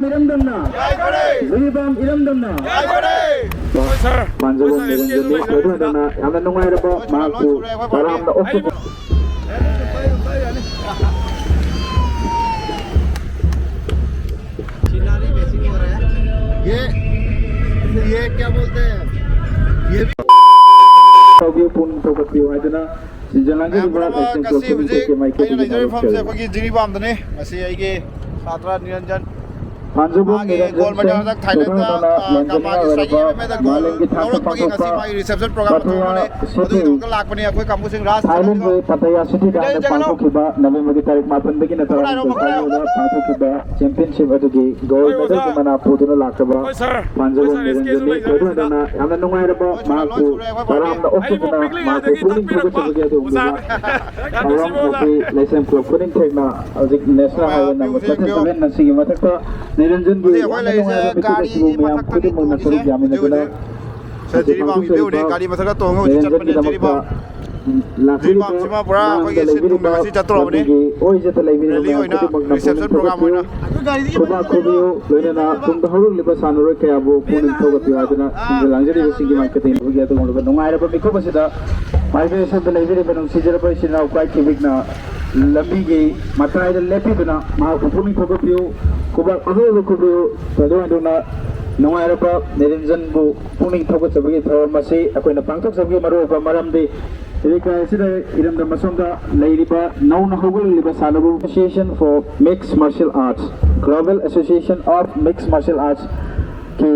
Iramdamna. Zuribam Iramdamna. Panjabam Niranjani Sadhana Yamna Nungairaba Mahaku Paramna Okku ये क्या बोलते हैं ये Saudio pun Tokyo Hadana Sinjalanga Ibra kasi music ay Nigeria from se kogi jiri bam dane asi ai ge Satra Niranjan Panjabam gold medal dak Thailand da kamagi sagi me da gold Europe pagi kasi mai reception program to mane odu ka lak pani akoi kamu sing ras Thailand में पताया city dance पांचों की बात नवंबर की तारीख मापन बेगी नतरा पांचों की बात चैंपियनशिप अदु की गोल्ड मेडल की मना पुदुन लाकबा पंजाब निरंजनी पुदुन दना हमने नुमाइरबा माकु पराम द ऑक्टोबना माकु पुलिंग को चबगे अदु पराम को लेसन को पुलिंग थेना अजिक नेशनल हाईवे नंबर 37 नसी की मथक निरंजन की गाड़ी मथक पुदुन मन सरुप यामिन दना जरी बम इबे उडे गाड़ी मथक तो हो चटपने जरी बम Jibam sima pura kogi sin tum nasi chatro bane rally hoina reception program hoina Kuba Kubio Lena tum the whole liba sanuro kabo punin toga piadana the luxury singi marketing bugia to Nungaira Pico Sida migration the library benum sijara person of quite kibigna Lambigi Matrai the Lepiduna Mahapuni Kogopio Kuba Ado Kubio Padona Nungairapa Niranjan Bu Puning Toga Sabagi Masi Aquina Pankak Sabi Maro Maramdi Association for Mixed Martial Arts, Global Association of Mixed Martial Arts की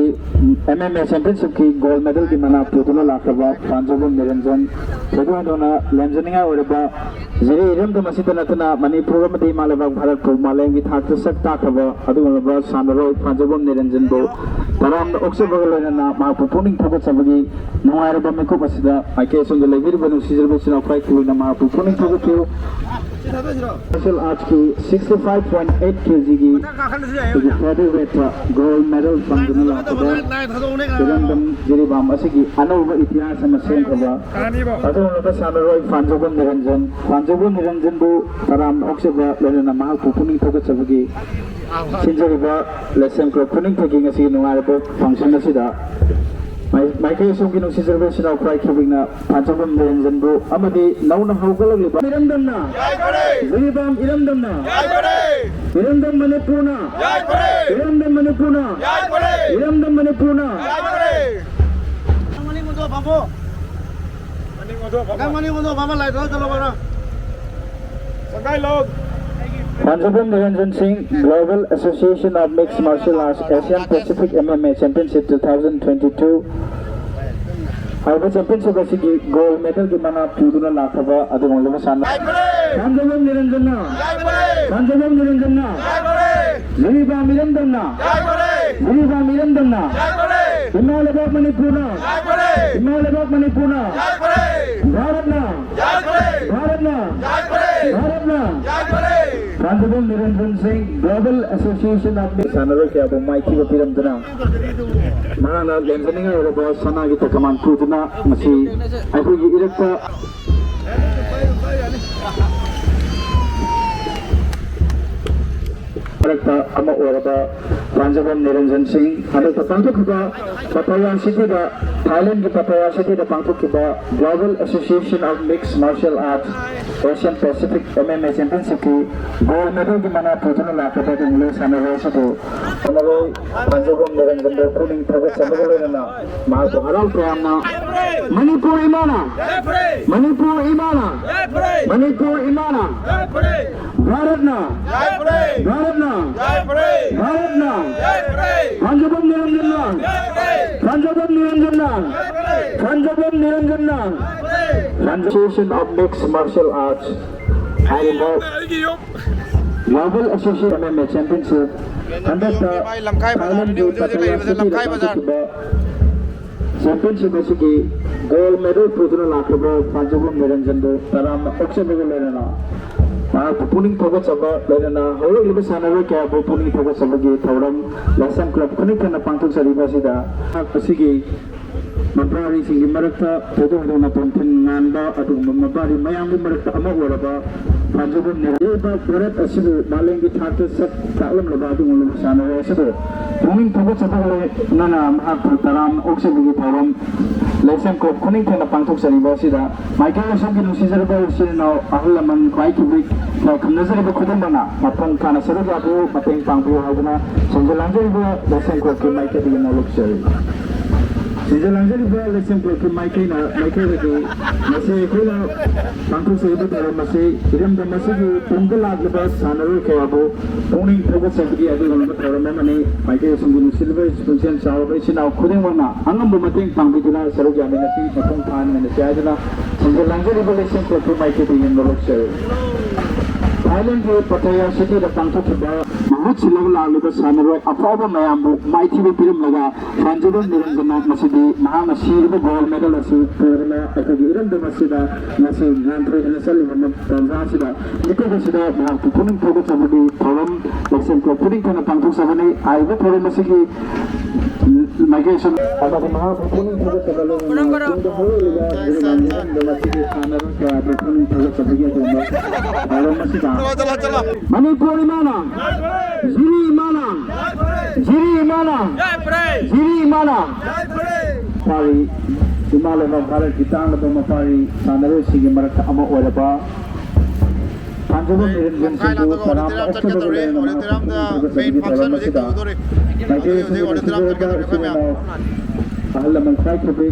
MMA championship की gold medal की मना पुतुला लाखबा पंजाब निरंजन प्रदुना लेंजनिंगा ओरबा जेरे इरम तो मसित नतना मणिपुर में दे मालबा भारत को मालेंग की थाक सकता खबा अदुगलबा सानरो पंजाब निरंजन बो तराम ऑक्सो बगलना मा पुपुनिंग थबो सबगी नुआरबा मेको मसिदा आके संग लेबिर बनु सीजर बसिना फाइट कुना मा पुपुनिंग थबो थियो martial arts की 65.8 kg की featherweight gold medal पंजुना लाखबा तिरंदम जिरीबाम असिगी अनौब इतिहास समसेन खबा अदुगलबा सानरो पंजाब निरंजन बो तराम ऑक्सो बगलना मा पुपुनिंग थबो सबगी Sinjariba lesson club puning taking a scene where function as it My case of reservation of Cry Kibina, Pantabam Niranjanbu, Amadi, Nauna Hogala, Mirandana, Ziribam Irandana, Irandam Manipuna, Irandam Manipuna, Irandam Manipuna, Panjabam Niranjan Singh, Global Association of Mixed Martial Arts, Asian Pacific MMA Championship 2022. Harba Championship asigi gold medal ki mana puduna lakhaba adu ngolama sana. Panjabam Niranjana, Panjabam Niranjana, Ziribam Irandamna, Ziribam Irandamna, Himalaya Manipuna, Himalaya Manipuna, Bharatna, Bharatna, Bharatna. Panjabam Niranjan Singh, Global Association of Sanaro Kabo Mikey Piramdana. Mana Lenzaninga or about Sanagita Kaman Putuna, Masi, I think Electa. Ama Oraba, Panjabam Niranjan Singh, and the Pantukuba, Pattaya City, Thailand, the Pattaya City, the Pantukuba, Global Association of Mixed Martial Arts, Asian Pacific MMA Championship, gold medal, the Mana Putuna Lakata, and Louis and Rosato, Panjabam Niranjan, putting Tagas Sabalana, Marco Haral Prana, Manipur Imana, Manipur Imana, Manipur Imana, Bharatna, Bharatna, Bharatna, Panjabam Niranjana, Panjabam Niranjana, Panjabam Niranjana, Association of Mixed Martial Arts, Global Association MMA Championship, Championship asigi gold medal puduna lakhaba Panjabam Niranjan taram oxygen lena puning thoga chaba lena holo liba sanaro kya bo puning thoga chaba ge thoram lesson club khani kana pangthok sariba sida asigi mapari singi marakta photo na tontin nganda adu mapari mayam marakta ama oraba ꯐꯖꯕ ꯅꯤꯔꯕ ꯚꯥꯔꯠ ꯑꯁꯤꯕꯨ ꯃꯥꯂꯦꯝꯒꯤ ꯊꯥꯛꯇ ꯁꯛ ꯇꯥꯛꯂꯝꯂꯕ ꯑꯗꯨꯒꯨꯝꯂꯕ ꯁꯥꯟꯅꯔꯣꯏ ꯑꯁꯤꯕꯨ ꯄꯨꯛꯅꯤꯡ ꯊꯧꯒꯠꯆꯕ ꯂꯣꯏꯅꯅ ꯃꯍꯥꯛꯄꯨ ꯇꯔꯥꯝꯅ ꯑꯣꯛꯆꯕꯒꯤ ꯊꯧꯔꯝ ꯂꯩꯁꯦꯝ ꯀ꯭ꯂꯕ ꯈꯨꯅꯤꯡ ꯊꯦꯡꯅ ꯄꯥꯡꯊꯣꯛꯆꯔꯤꯕ ꯑꯁꯤꯗ ꯃꯥꯏꯀꯩ ꯑꯁꯣꯝꯒꯤ ꯅꯨꯡꯁꯤꯖꯔꯕ ꯏꯆꯤꯜ ꯏꯅꯥꯎ ꯑꯍꯜ ꯂꯃꯟ ꯈ꯭ꯋꯥꯏ ꯈꯤꯕꯤꯛ ꯈꯝꯅꯖꯔꯤꯕ ꯈꯨꯗꯤꯡꯃꯛꯅ ꯃꯄꯨꯡ ꯐꯥꯅ ꯁꯔꯨꯛ ꯌꯥꯕꯤꯌꯨ ꯃꯇꯦꯡ ꯄꯥꯡꯕꯤꯌꯨ ꯍꯥꯏꯗꯨꯅ ꯁꯦꯟꯖꯦꯜ ꯂꯥꯡꯖꯔꯤꯕ ꯂꯩꯁꯦꯝ ꯀ꯭ꯂꯕꯀꯤ ꯃꯥꯏꯀꯩꯗꯒꯤ ꯅꯣꯛꯆꯔꯤ ꯁꯦꯟꯖꯦꯜ ꯂꯥꯡꯖꯔꯤꯕ ꯂꯩꯁꯦꯝ ꯀ꯭ꯂꯕꯀꯤ ꯃꯥꯏꯀꯩꯗꯒꯤ ꯉꯁꯤ ꯑꯩꯈꯣꯏꯅ ꯄꯥꯡꯊꯣꯛꯆꯔꯤꯕ ꯊꯧꯔꯝ ꯑꯁꯤ ꯏꯔꯝꯗꯝ ꯑꯁꯤꯒꯤ ꯇꯨꯡꯗ ꯂꯥꯛꯂꯤꯕ ꯁꯥꯟꯅꯔꯣꯏ ꯀꯌꯥꯕꯨ ꯄꯨꯛꯅꯤꯡ ꯊꯧꯒꯠꯆꯕꯒꯤ ꯑꯗꯨꯒꯨꯝꯂꯕ ꯊꯧꯔꯝ ꯑꯃꯅꯤ ꯃꯥꯏꯀꯩ ꯑꯁꯣꯝꯒꯤ ꯅꯨꯡꯁꯤꯔꯕ ꯄꯨꯟꯁꯤꯟ ꯆꯥꯎꯔꯕ ꯏꯆꯤꯟ ꯏꯅꯥꯎ ꯈꯨꯗꯤꯡꯃꯛꯅ ꯑꯉꯝꯕ ꯃꯇꯦꯡ ꯄꯥꯡꯕꯤꯗꯨꯅ ꯁꯔꯨꯛ ꯌꯥꯃꯤꯟꯅꯁꯤ ꯃꯄꯨꯡ ꯐꯥꯍꯟꯃꯤꯟꯅꯁꯤ ꯍꯥꯏꯗꯨꯅ ꯁꯦꯟꯖꯦꯜ ꯂꯥꯡꯖꯔꯤꯕ ꯂꯩꯁꯦꯝ ꯀ꯭ꯂꯕꯀꯤ ꯃꯥꯏꯀꯩꯗꯒꯤ ꯅꯣꯛꯆꯔꯤ ꯊꯥꯏꯂꯦꯟꯒꯤ ꯄꯇꯌꯥ ꯁꯤꯇꯤꯗ ꯄꯥꯡꯊꯣꯛꯈꯤꯕ ꯃꯍꯨꯠ ꯁꯤꯜꯂꯒ ꯂꯥꯛꯂꯤꯕ ꯁꯥꯟꯅꯔꯣꯏ ꯑꯐꯥꯎꯕ ꯃꯌꯥꯝꯕꯨ ꯃꯥꯏꯊꯤꯕ ꯄꯤꯔꯝꯂꯒ ꯐꯥꯟꯖꯕ ꯅꯤꯔꯟꯖꯅ ꯃꯁꯤꯗꯤ ꯃꯍꯥꯛꯅ ꯁꯤꯔꯤꯕ ꯒꯣꯜ ꯃꯦꯗꯜ ꯑꯁꯤ ꯄꯨꯔꯅ ꯑꯩꯈꯣꯏꯒꯤ ꯏꯔꯝꯗꯝ ꯑꯁꯤꯗ ꯉꯁꯤ ꯉꯥꯟꯊꯣꯏꯅ ꯆꯠꯂꯤꯕ ꯇꯥꯟꯖꯥ ꯑꯁꯤꯗ ꯃꯤꯀꯨꯞ ꯑꯁꯤꯗ ꯃꯍꯥꯛꯄꯨ ꯄꯨꯛꯅꯤꯡ ꯊꯧꯒꯠꯆꯕꯒꯤ ꯊꯧꯔꯝ ꯂꯩꯁꯦꯝ ꯀ꯭ꯂꯕ ꯈꯨꯅꯤꯡ ꯊꯦꯡꯅ ꯄꯥꯡꯊꯣꯛꯆꯕꯅꯤ ꯍꯥꯏꯔꯤꯕ ꯊꯧꯔꯝ ꯑꯁꯤꯒꯤ ꯃꯥꯏꯀꯩ ꯑꯁꯣꯝ ꯑꯃꯗꯤ ꯃꯍꯥꯛꯄꯨ ꯄꯨꯛꯅꯤꯡ ꯊꯧꯒꯠꯆꯕ ꯂꯣꯏꯅꯅ ꯇꯨꯡꯗ ꯍꯧꯔꯛꯂꯤꯕ ꯏꯔꯝꯗꯝ ꯑꯁꯤꯒꯤ ꯁꯥꯟꯅꯔꯣꯏ ꯀꯌꯥꯕꯨ ꯄꯨꯛꯅꯤꯡ ꯊꯧꯒꯠꯆꯕꯒꯤ ꯑꯗꯨꯒꯨꯝꯕ ꯊꯧꯔꯝ ꯑꯁꯤꯗ Manipur mana? Jiri mana? Jiri mana? Jiri mana? Pari Himalaya Bharat Gitang Lama Pari Sandaru Sigi Maraka Ama Oraba Panjabun Niranjan Sindhu Taram main function ojek udore ahal laman sai khabe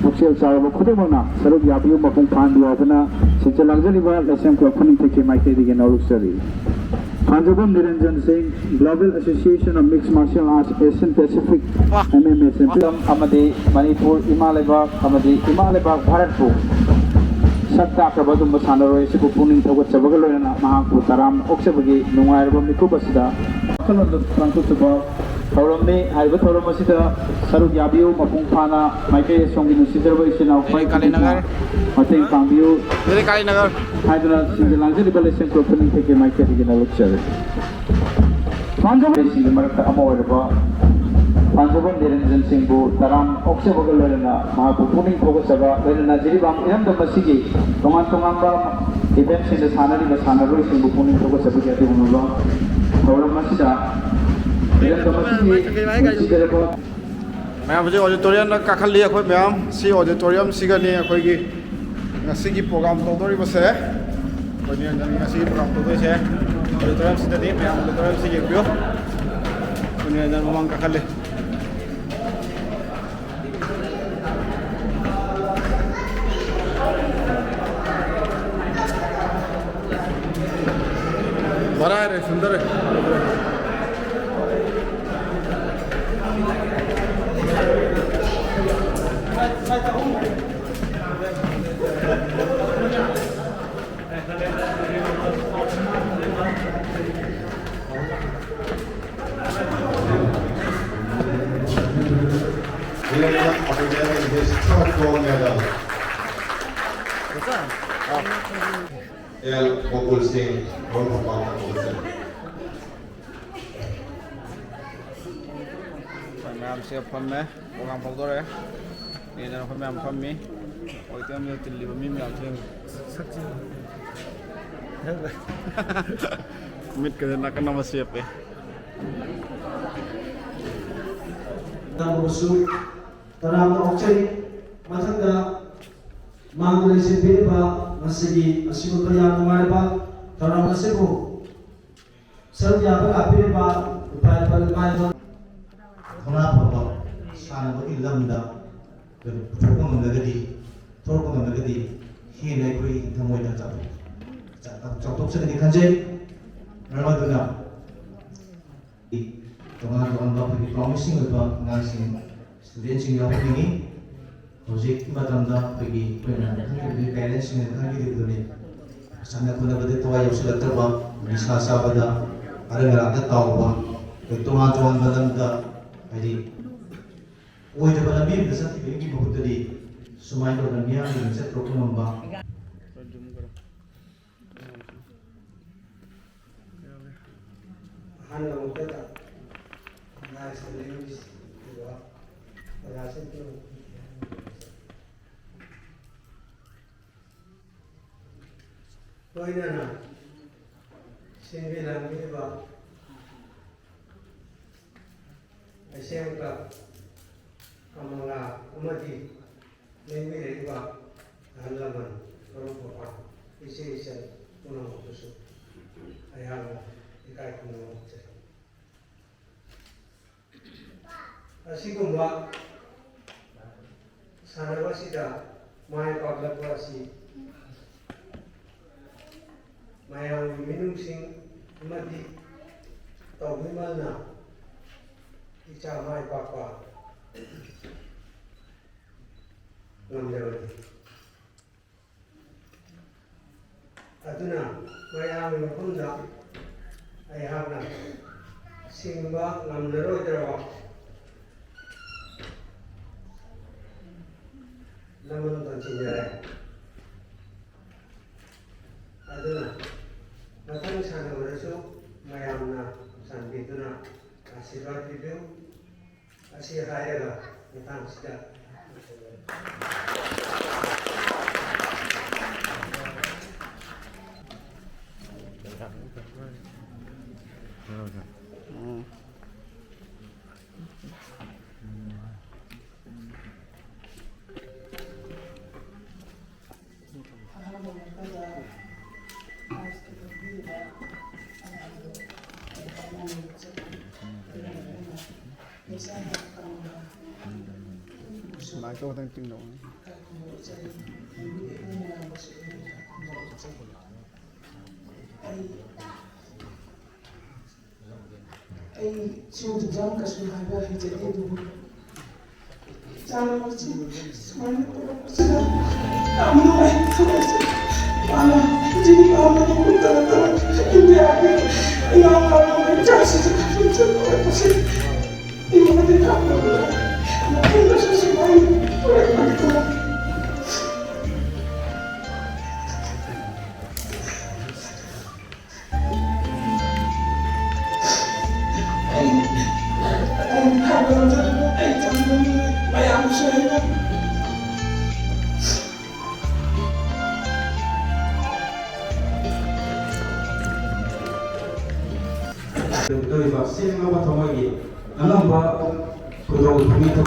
buksel chawa khudimona saruk yabiu mapung phan diadana sechal langjaliba lesem club khuning theke maike dige nauluksari Panjabun Niranjan Singh Global Association of Mixed Martial Arts Asian Pacific MMA Champion amadi Manipur Himalaya amadi Himalaya Bharatpu Sakta Prabhadumba Sandaroi Sibu Puning Thogat Chabagaloyana Mahapu Taram Oksabagi Nungairaba Mikubasida Kalonda Frankutuba Thoromni Haiba Thoromasida Saruk Yabiu Mapung Pana Maike Songi Nusidra Isina Kalinagar Mating Pambiu Kalinagar Hydra Singalanzi Liberation Company Take Maike Digina Luxury Panjab Sing Maraka Amoyaba Panjabun Niranjan Singh Taram Oksabagaloyana Mahapu Puning Thogasaba Lena Jiribam Iram the Masigi Toman events in the Sanari Sanaro Singh Puning Thogasabaki Adunuba Hora Masida ma'am हजे auditorium काखली अखोय ma'am सी auditorium सिगनी अखोयगी ngasi program todori base bani ngasi program todoi se auditorium sidani ma'am auditorium sig bio bani jan mamang kakhale बड़ा है सुंदर है His third gold medal. El Gokul Singh, Gold Medal. Ma'am से फम में programme पकड़ रहे ये जन फम मैम फम में और इतना में तिल्ली बमी मैम से सच्ची मिट कर ना करना मत पे Tamusu Taram Okchai Matanga Mangale Sipiriba Masigi Asibaya Maraba Taram Sebu Satya Apiriba Upaya Hona Papa, Sana Ilamda, the Tokum Nagadi, Torkum Nagadi, he and I agree to Moida Tapu. Talk to the Kanjay, Ramaduna. Tomato on top of the promising about nursing students in your opinion. Project Madanda, Peggy, the parents in the country. Sana Kuna Toy of Sulataba, Misa Sabada, Aragata Tawa, the tomato on Madanda. Oi the Balami, the certificate of the day, Sumaito and Mia, the set Prokumba. 신비남기바 아시안컵 아마가 어머디 냉미레이바 한라만 그런거봐 이세이세 운항업소수 아야가 이까이 kunung업체 아시고마 사나바시다 마이 박락바시 mayang minungsing mati tau gimana ica mai papa ngamjawadi aduna mayang mapunda ayahna singba ngamnaro jarawa namun tancinjare aduna matang sana marasu mayamna sanbiduna asirwad bibyo asirayala matang sida Mai câu đang kinh động. Ay suatu jam kasih harga hijau itu. Jangan macam semuanya sudah. Kamu itu mana? Jadi kamu itu terang ini aku yang kamu mencari sesuatu. Ini mesti kamu. Mungkin sesuatu itu. Dari vaksin apa thomagi, alam ba kudo kami tu